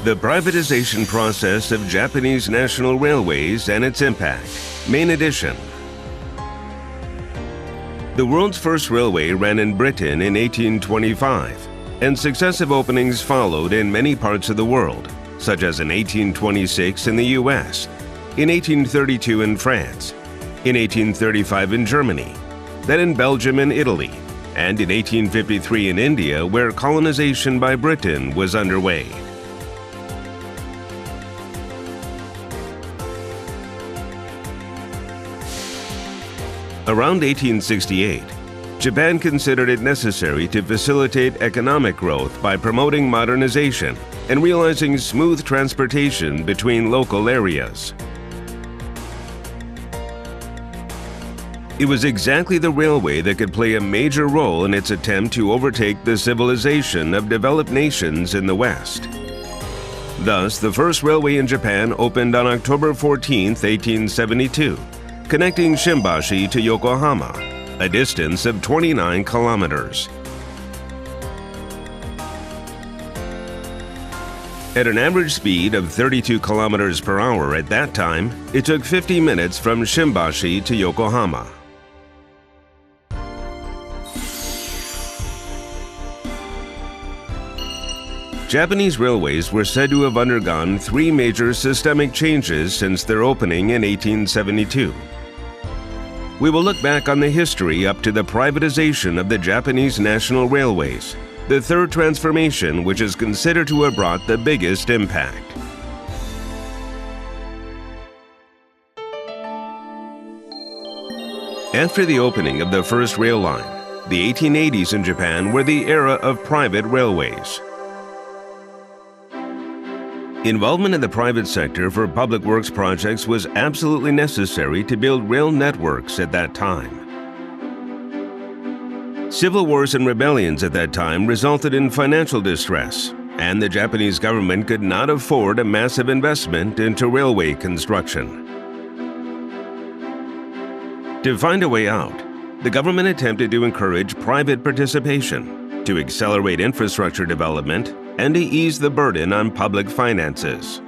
The privatization process of Japanese national railways and its impact. Main edition. The world's first railway ran in Britain in 1825, and successive openings followed in many parts of the world, such as in 1826 in the US, in 1832 in France, in 1835 in Germany, then in Belgium and Italy, and in 1853 in India, where colonization by Britain was underway. Around 1868, Japan considered it necessary to facilitate economic growth by promoting modernization and realizing smooth transportation between local areas. It was exactly the railway that could play a major role in its attempt to overtake the civilization of developed nations in the West. Thus, the first railway in Japan opened on October 14, 1872, connecting Shimbashi to Yokohama, a distance of 29 kilometers. At an average speed of 32 kilometers per hour at that time, it took 50 minutes from Shimbashi to Yokohama. Japanese railways were said to have undergone 3 major systemic changes since their opening in 1872. We will look back on the history up to the privatization of the Japanese national railways, the third transformation which is considered to have brought the biggest impact. After the opening of the first rail line, the 1880s in Japan were the era of private railways. Involvement in the private sector for public works projects was absolutely necessary to build rail networks at that time. Civil wars and rebellions at that time resulted in financial distress, and the Japanese government could not afford a massive investment into railway construction. To find a way out, the government attempted to encourage private participation, to accelerate infrastructure development, and to ease the burden on public finances.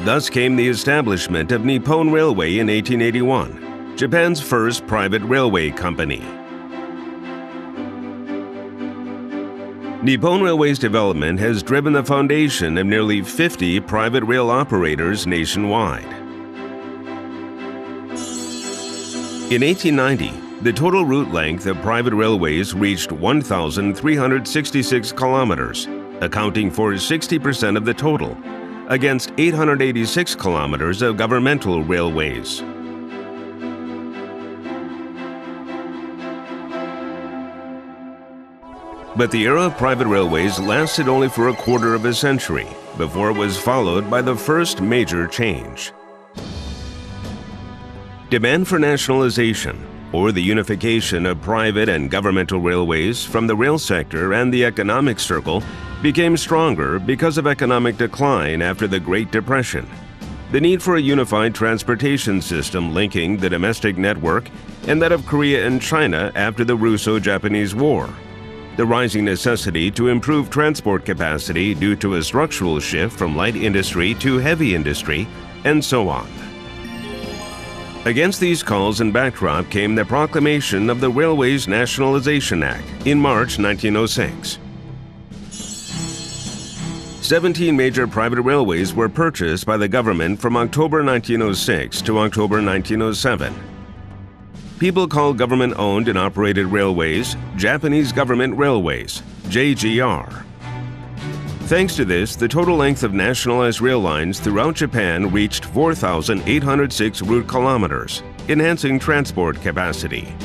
Thus came the establishment of Nippon Railway in 1881, Japan's first private railway company. Nippon Railway's development has driven the foundation of nearly 50 private rail operators nationwide. In 1890, the total route length of private railways reached 1,366 kilometers, accounting for 60% of the total, against 886 kilometers of governmental railways. But the era of private railways lasted only for a quarter of a century before it was followed by the first major change. Demand for nationalization, or the unification of private and governmental railways from the rail sector and the economic circle, became stronger because of economic decline after the Great Depression, the need for a unified transportation system linking the domestic network and that of Korea and China after the Russo-Japanese War, the rising necessity to improve transport capacity due to a structural shift from light industry to heavy industry, and so on. Against these calls and backdrop came the proclamation of the Railways Nationalization Act in March 1906. 17 major private railways were purchased by the government from October 1906 to October 1907. People call government-owned and operated railways Japanese Government Railways, JGR. Thanks to this, the total length of nationalized rail lines throughout Japan reached 4,806 route kilometers, enhancing transport capacity.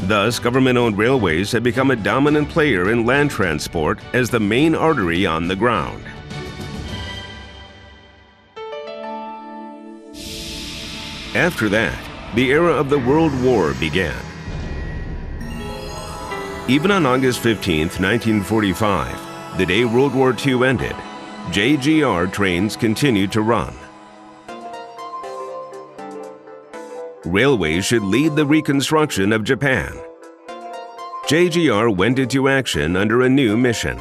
Thus, government-owned railways have become a dominant player in land transport as the main artery on the ground. After that, the era of the World War began. Even on August 15, 1945, the day World War II ended, JGR trains continued to run. Railways should lead the reconstruction of Japan. JGR went into action under a new mission.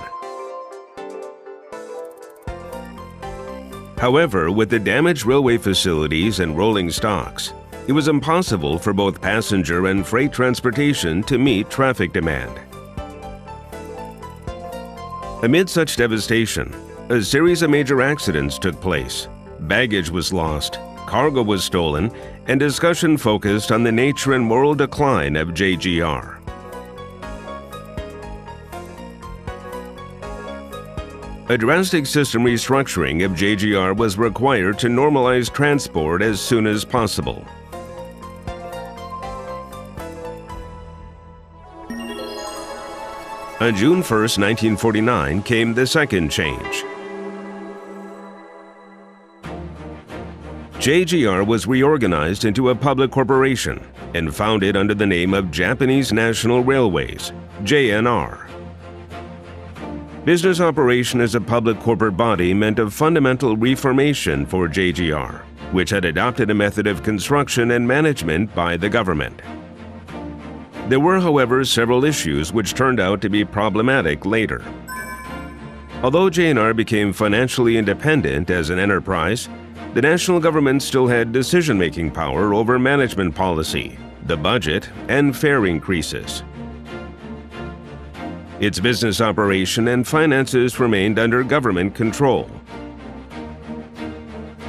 However, with the damaged railway facilities and rolling stocks, it was impossible for both passenger and freight transportation to meet traffic demand. Amid such devastation, a series of major accidents took place. Baggage was lost, cargo was stolen, and discussion focused on the nature and moral decline of JGR. A drastic system restructuring of JGR was required to normalize transport as soon as possible. On June 1, 1949, came the second change. JGR was reorganized into a public corporation and founded under the name of Japanese National Railways, JNR. Business operation as a public corporate body meant a fundamental reformation for JGR, which had adopted a method of construction and management by the government. There were, however, several issues which turned out to be problematic later. Although JNR became financially independent as an enterprise, the national government still had decision-making power over management policy, the budget, and fare increases. Its business operation and finances remained under government control.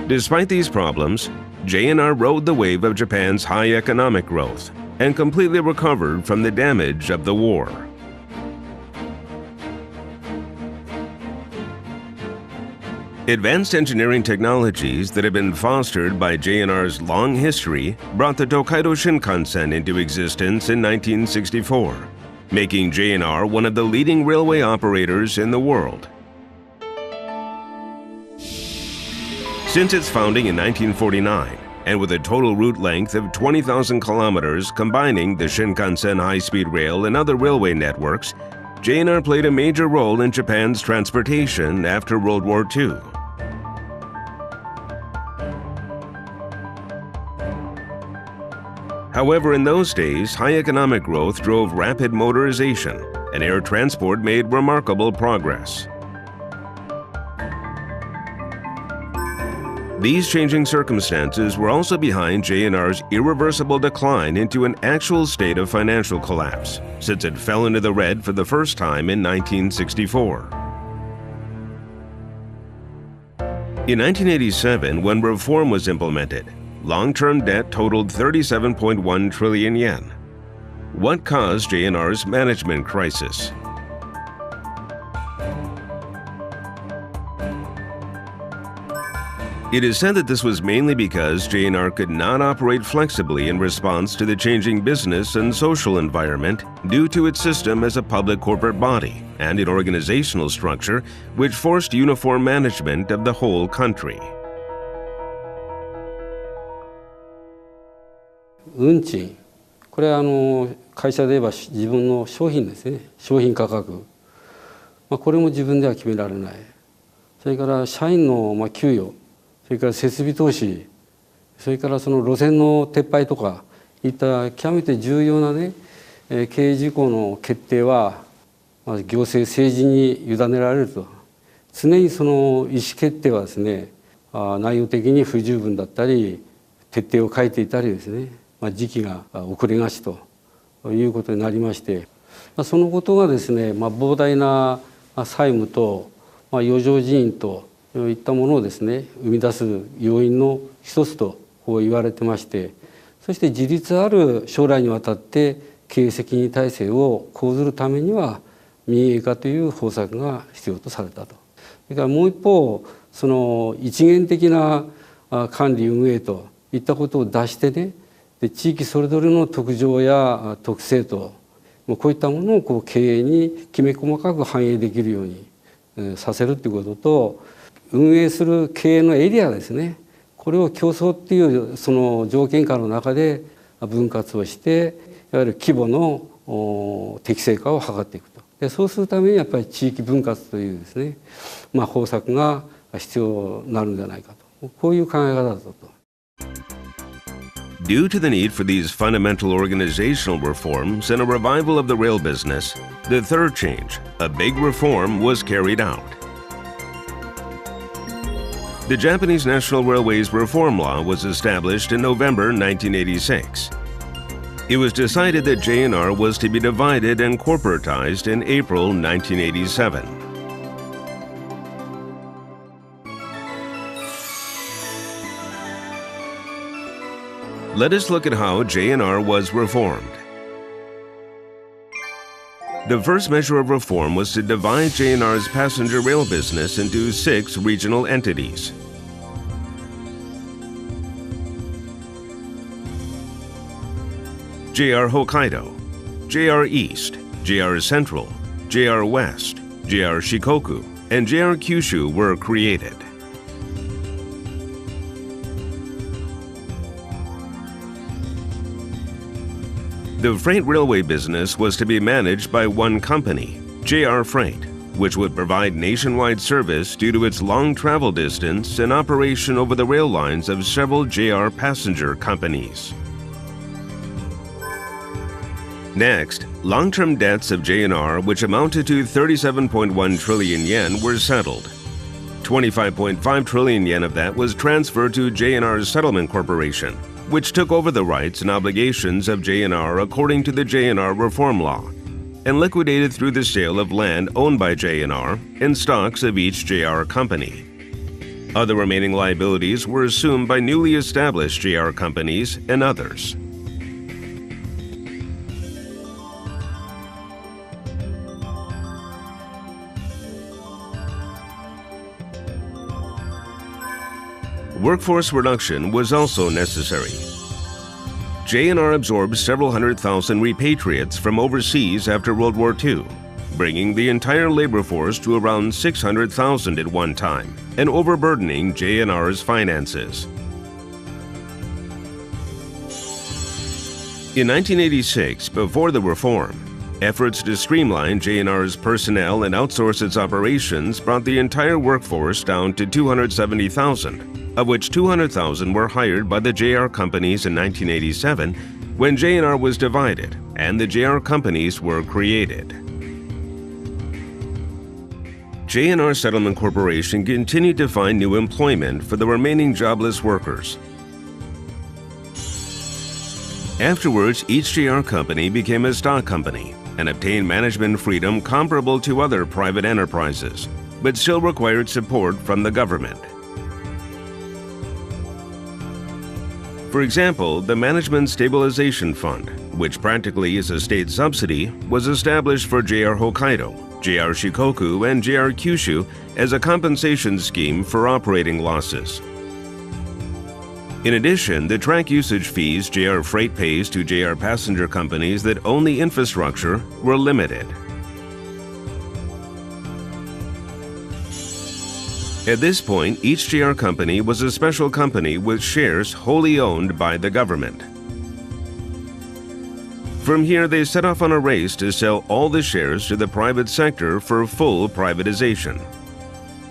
Despite these problems, JNR rode the wave of Japan's high economic growth and completely recovered from the damage of the war. Advanced engineering technologies that had been fostered by JNR's long history brought the Tokaido Shinkansen into existence in 1964. Making JNR one of the leading railway operators in the world. Since its founding in 1949, and with a total route length of 20,000 kilometers combining the Shinkansen high-speed rail and other railway networks, JNR played a major role in Japan's transportation after World War II. However, in those days, high economic growth drove rapid motorization, and air transport made remarkable progress. These changing circumstances were also behind JNR's irreversible decline into an actual state of financial collapse, since it fell into the red for the first time in 1964. In 1987, when reform was implemented, long-term debt totaled 37.1 trillion yen. What caused JNR's management crisis? It is said that this was mainly because JNR could not operate flexibly in response to the changing business and social environment due to its system as a public corporate body and an organizational structure which forced uniform management of the whole country. 運賃、これは会社で言えば自分の商品ですね、商品価格、これも自分では決められない。それから社員の給与、それから設備投資、それからその路線の撤廃とかいった極めて重要なね、経営事項の決定は行政政治に委ねられると。常にその意思決定はですね、内容的に不十分だったり、徹底を欠いていたりですね。時期が遅れがちということになりまして、そのことがですね、膨大な債務と余剰人員といったものをですね生み出す要因の一つと言われてまして、そして自立ある将来にわたって経営責任体制を講ずるためには民営化という方策が必要とされたと。それからもう一方、その一元的な管理運営といったことを出してね、で地域それぞれの特徴や特性とこういったものを経営にきめ細かく反映できるようにさせるということと、運営する経営のエリアですね、これを競争っていうその条件下の中で分割をして、いわゆる規模の適正化を図っていくと。でそうするためにやっぱり地域分割というですね、方策が必要になるんじゃないかと、こういう考え方だと。Due to the need for these fundamental organizational reforms and a revival of the rail business, the third change, a big reform, was carried out. The Japanese National Railways Reform Law was established in November 1986. It was decided that J&R was to be divided and corporatized in April 1987. Let us look at how J&R was reformed. The first measure of reform was to divide J&R's passenger rail business into 6 regional entities. JR Hokkaido, JR East, JR Central, JR West, JR Shikoku, and JR Kyushu were created. The freight railway business was to be managed by one company, JR Freight, which would provide nationwide service due to its long travel distance and operation over the rail lines of several JR passenger companies. Next, long-term debts of J&R, which amounted to 37.1 trillion yen, were settled. 25.5 trillion yen of that was transferred to J&R's Settlement Corporation, which took over the rights and obligations of J&R according to the J&R Reform Law, and liquidated through the sale of land owned by J&R and stocks of each JR company. Other remaining liabilities were assumed by newly established JR companies and others. Workforce reduction was also necessary. J&R absorbed several 100,000 repatriates from overseas after World War II, bringing the entire labor force to around 600,000 at one time and overburdening J&R's finances. In 1986, before the reform, efforts to streamline J&R's personnel and outsource its operations brought the entire workforce down to 270,000. Of which 200,000 were hired by the JR companies in 1987 when J&R was divided and the JR companies were created. J&R Settlement Corporation continued to find new employment for the remaining jobless workers. Afterwards, each JR company became a stock company and obtained management freedom comparable to other private enterprises, but still required support from the government. For example, the Management Stabilization Fund, which practically is a state subsidy, was established for JR Hokkaido, JR Shikoku, and JR Kyushu as a compensation scheme for operating losses. In addition, the track usage fees JR Freight pays to JR passenger companies that own the infrastructure were limited. At this point, each JR company was a special company with shares wholly owned by the government. From here, they set off on a race to sell all the shares to the private sector for full privatization.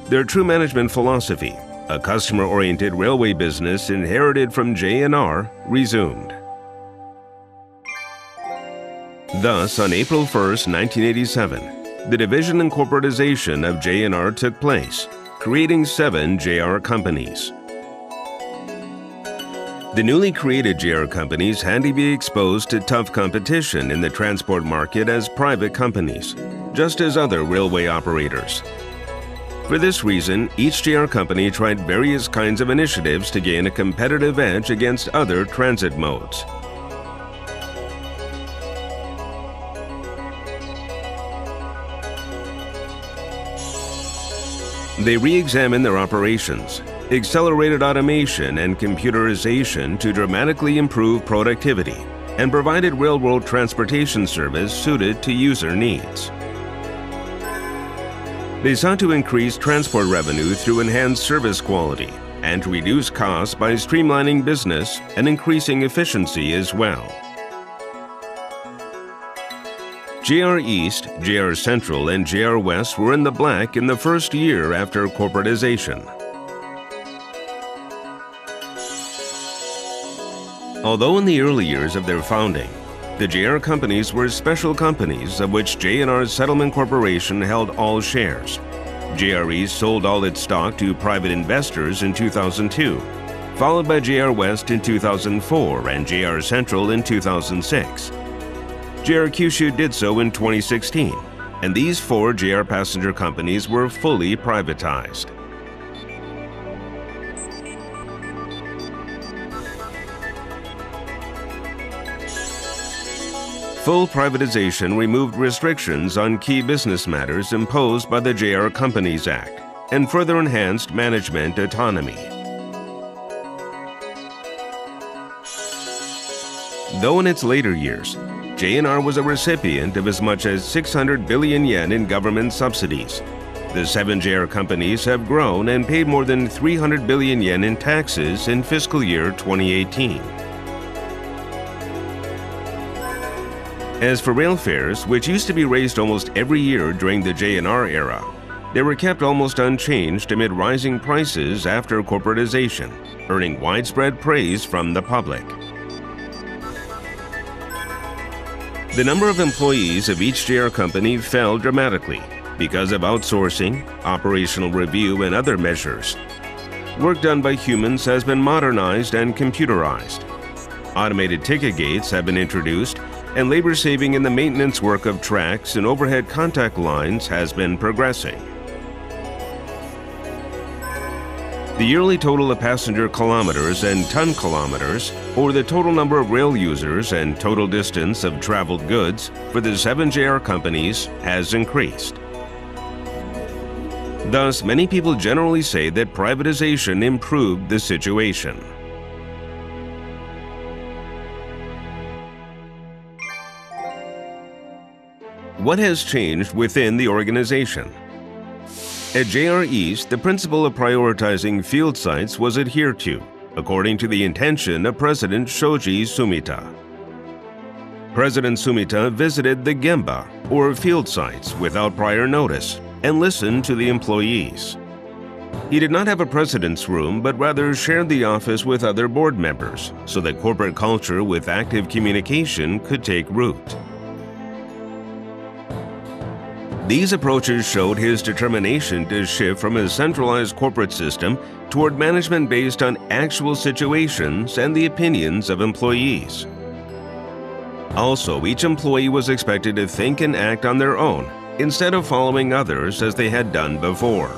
Their true management philosophy, a customer-oriented railway business inherited from J&R, resumed. Thus, on April 1, 1987, the division and corporatization of J&R took place, creating 7 JR companies. The newly created JR companies had to be exposed to tough competition in the transport market as private companies, just as other railway operators. For this reason, each JR company tried various kinds of initiatives to gain a competitive edge against other transit modes. They re-examined their operations, accelerated automation and computerization to dramatically improve productivity, and provided railroad transportation service suited to user needs. They sought to increase transport revenue through enhanced service quality and to reduce costs by streamlining business and increasing efficiency as well. JR East, JR Central, and JR West were in the black in the first year after corporatization. Although in the early years of their founding, the JR companies were special companies of which J&R Settlement Corporation held all shares. JRE sold all its stock to private investors in 2002, followed by JR West in 2004 and JR Central in 2006. JR Kyushu did so in 2016, and these 4 JR passenger companies were fully privatized. Full privatization removed restrictions on key business matters imposed by the JR Companies Act and further enhanced management autonomy. Though in its later years, J&R was a recipient of as much as 600 billion yen in government subsidies, the 7 JR companies have grown and paid more than 300 billion yen in taxes in fiscal year 2018. As for rail fares, which used to be raised almost every year during the J&R era, they were kept almost unchanged amid rising prices after corporatization, earning widespread praise from the public. The number of employees of each JR company fell dramatically because of outsourcing, operational review, and other measures. Work done by humans has been modernized and computerized. Automated ticket gates have been introduced, and labor saving in the maintenance work of tracks and overhead contact lines has been progressing. The yearly total of passenger kilometers and ton kilometers, or the total number of rail users and total distance of traveled goods for the 7 JR companies has increased. Thus, many people generally say that privatization improved the situation. What has changed within the organization? At JR East, the principle of prioritizing field sites was adhered to, according to the intention of President Shoji Sumita. President Sumita visited the Gemba, or field sites, without prior notice, and listened to the employees. He did not have a president's room, but rather shared the office with other board members, so that corporate culture with active communication could take root. These approaches showed his determination to shift from a centralized corporate system toward management based on actual situations and the opinions of employees. Also, each employee was expected to think and act on their own instead of following others as they had done before.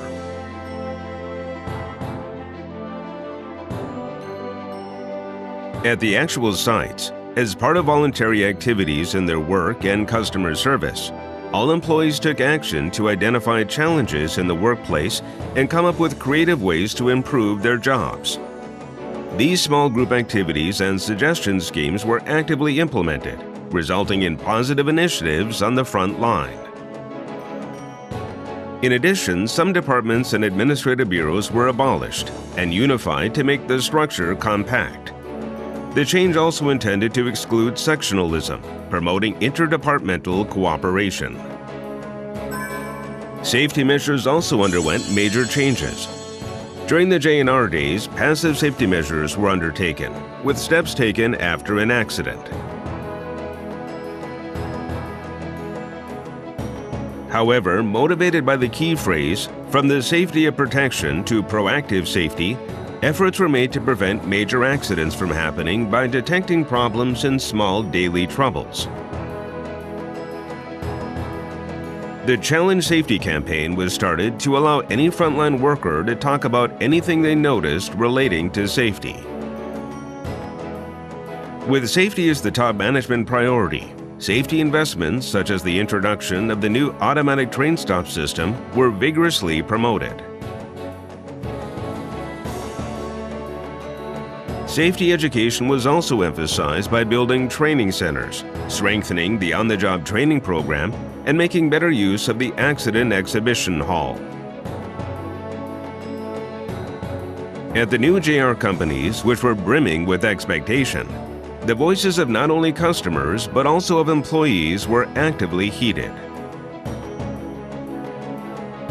At the actual sites, as part of voluntary activities in their work and customer service, all employees took action to identify challenges in the workplace and come up with creative ways to improve their jobs. These small group activities and suggestion schemes were actively implemented, resulting in positive initiatives on the front line. In addition, some departments and administrative bureaus were abolished and unified to make the structure compact. The change also intended to exclude sectionalism, promoting interdepartmental cooperation. Safety measures also underwent major changes. During the J&R days, passive safety measures were undertaken, with steps taken after an accident. However, motivated by the key phrase, "From the safety of protection to proactive safety," efforts were made to prevent major accidents from happening by detecting problems in small daily troubles. The Challenge Safety campaign was started to allow any frontline worker to talk about anything they noticed relating to safety. With safety as the top management priority, safety investments such as the introduction of the new automatic train stop system were vigorously promoted. Safety education was also emphasized by building training centers, strengthening the on-the-job training program, and making better use of the accident exhibition hall. At the new JR companies, which were brimming with expectation, the voices of not only customers but also of employees were actively heeded.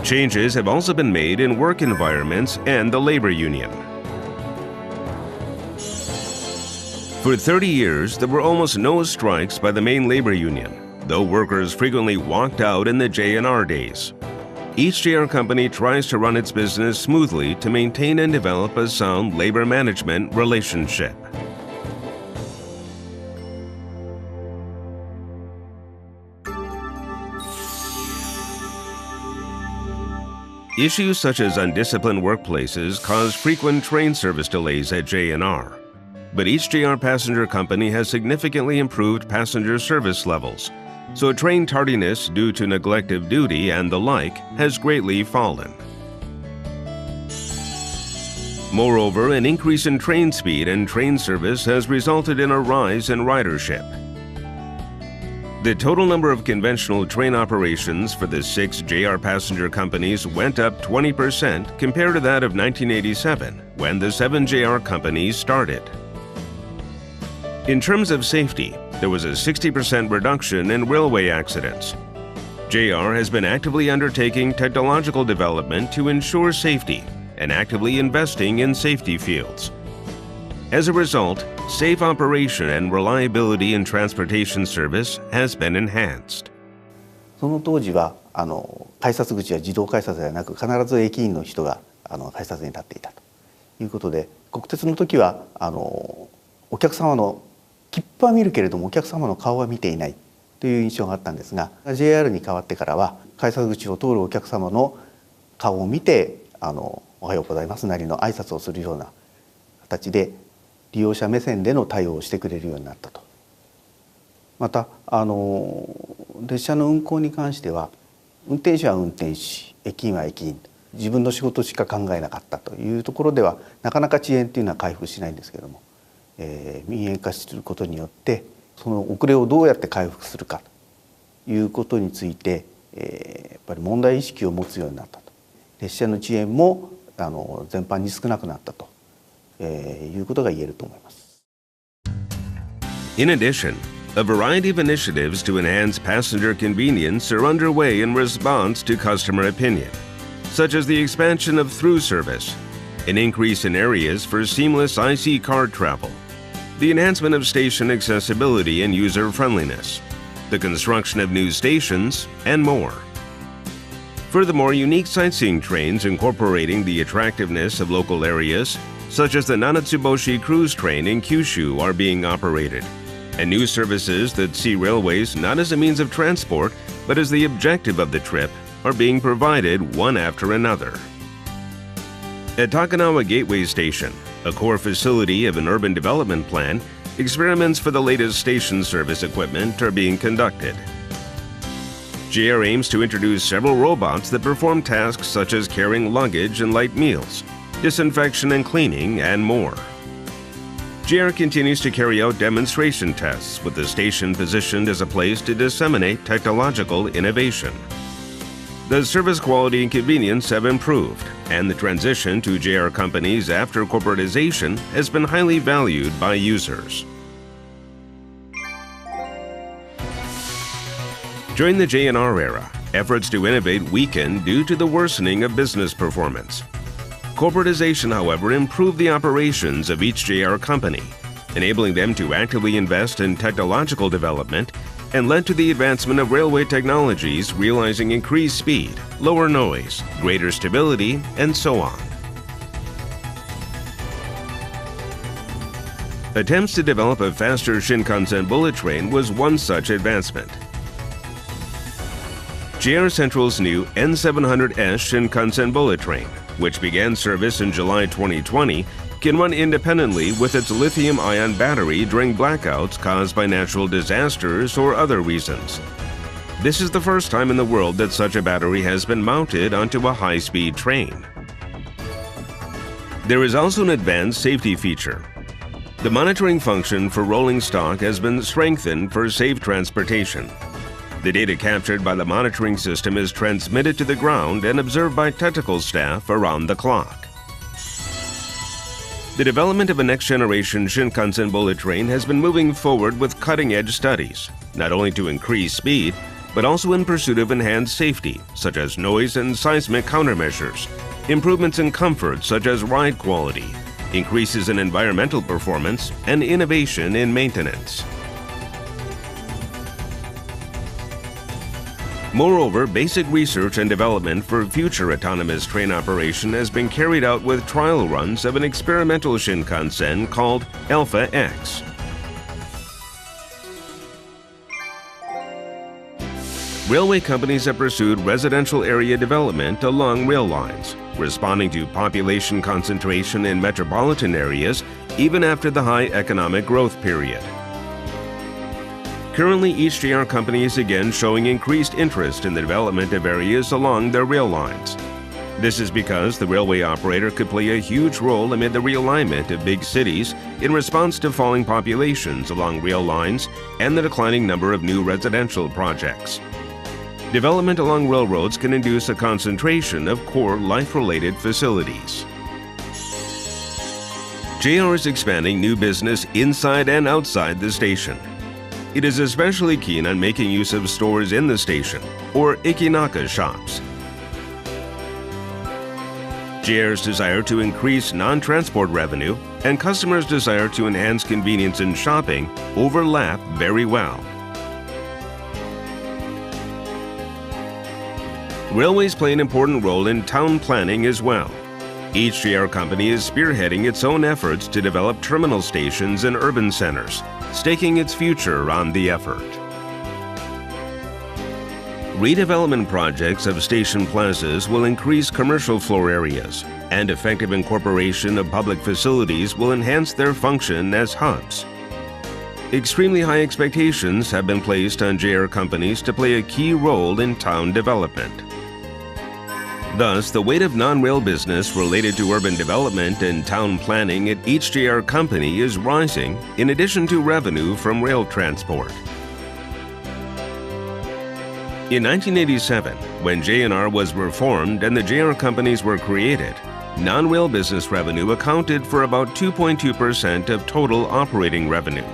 Changes have also been made in work environments and the labor union. For 30 years, there were almost no strikes by the main labor union, though workers frequently walked out in the J&R days. Each JR company tries to run its business smoothly to maintain and develop a sound labor management relationship. Issues such as undisciplined workplaces caused frequent train service delays at J&R. But each JR passenger company has significantly improved passenger service levels, so train tardiness due to neglect of duty and the like has greatly fallen. Moreover, an increase in train speed and train service has resulted in a rise in ridership. The total number of conventional train operations for the 6 JR passenger companies went up 20% compared to that of 1987, when the 7 JR companies started. In terms of safety, there was a 60% reduction in railway accidents. JR has been actively undertaking technological development to ensure safety and actively investing in safety fields. As a result, safe operation and reliability in transportation service has been enhanced. その当時は改札口は自動改札ではなく必ず駅員の人が改札に立っていたということで、国鉄の時はお客様の切符は見るけれどもお客様の顔は見ていないという印象があったんですが、 JR に変わってからは改札口を通るお客様の顔を見ておはようございますなりの挨拶をするような形で利用者目線での対応をしてくれるようになったと。また列車の運行に関しては運転手は運転士、駅員は駅員、自分の仕事しか考えなかったというところではなかなか遅延というのは回復しないんですけれども、民営化することによってその遅れをどうやって回復するかということについて、やっぱり問題意識を持つようになったと。列車の遅延も全般に少なくなったということが言えると思います。 In addition, a variety of initiatives to enhance passenger convenience are underway in response to customer opinion, such as the expansion of through service, an increase in areas for seamless IC card travel, the enhancement of station accessibility and user-friendliness, the construction of new stations, and more. Furthermore, unique sightseeing trains incorporating the attractiveness of local areas, such as the Nanatsuboshi cruise train in Kyushu, are being operated, and new services that see railways not as a means of transport, but as the objective of the trip, are being provided one after another. At Takanawa Gateway Station, a core facility of an urban development plan, experiments for the latest station service equipment are being conducted. JR aims to introduce several robots that perform tasks such as carrying luggage and light meals, disinfection and cleaning, and more. JR continues to carry out demonstration tests with the station positioned as a place to disseminate technological innovation. The service quality and convenience have improved, and the transition to JR companies after corporatization has been highly valued by users. During the J&R era, efforts to innovate weakened due to the worsening of business performance. Corporatization, however, improved the operations of each JR company, enabling them to actively invest in technological development, and led to the advancement of railway technologies realizing increased speed, lower noise, greater stability, and so on. Attempts to develop a faster Shinkansen bullet train was one such advancement. JR Central's new N700S Shinkansen bullet train, which began service in July 2020, can run independently with its lithium-ion battery during blackouts caused by natural disasters or other reasons. This is the first time in the world that such a battery has been mounted onto a high-speed train. There is also an advanced safety feature. The monitoring function for rolling stock has been strengthened for safe transportation. The data captured by the monitoring system is transmitted to the ground and observed by technical staff around the clock. The development of a next-generation Shinkansen bullet train has been moving forward with cutting-edge studies, not only to increase speed, but also in pursuit of enhanced safety, such as noise and seismic countermeasures, improvements in comfort such as ride quality, increases in environmental performance, and innovation in maintenance. Moreover, basic research and development for future autonomous train operation has been carried out with trial runs of an experimental Shinkansen called Alpha X. Railway companies have pursued residential area development along rail lines, responding to population concentration in metropolitan areas even after the high economic growth period. Currently, each JR company is again showing increased interest in the development of areas along their rail lines. This is because the railway operator could play a huge role amid the realignment of big cities in response to falling populations along rail lines and the declining number of new residential projects. Development along railroads can induce a concentration of core life-related facilities. JR is expanding new business inside and outside the station. It is especially keen on making use of stores in the station, or Ikinaka shops. JR's desire to increase non-transport revenue and customers' desire to enhance convenience in shopping overlap very well. Railways play an important role in town planning as well. Each JR company is spearheading its own efforts to develop terminal stations in urban centers, staking its future on the effort. Redevelopment projects of station plazas will increase commercial floor areas, and effective incorporation of public facilities will enhance their function as hubs. Extremely high expectations have been placed on JR companies to play a key role in town development. Thus, the weight of non-rail business related to urban development and town planning at each JR company is rising in addition to revenue from rail transport. In 1987, when JNR was reformed and the JR companies were created, non-rail business revenue accounted for about 2.2% of total operating revenue.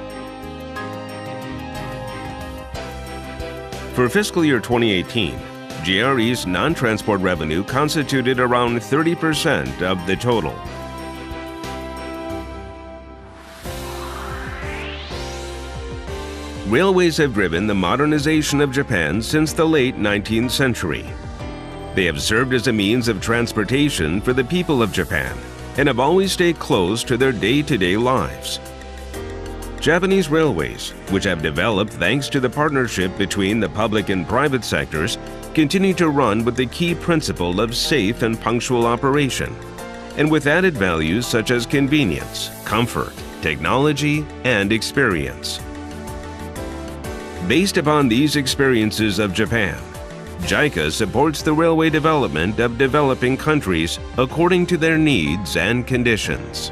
For fiscal year 2018, JRE's non-transport revenue constituted around 30% of the total. Railways have driven the modernization of Japan since the late 19th century. They have served as a means of transportation for the people of Japan and have always stayed close to their day-to-day lives. Japanese railways, which have developed thanks to the partnership between the public and private sectors, continue to run with the key principle of safe and punctual operation, and with added values such as convenience, comfort, technology, and experience. Based upon these experiences of Japan, JICA supports the railway development of developing countries according to their needs and conditions.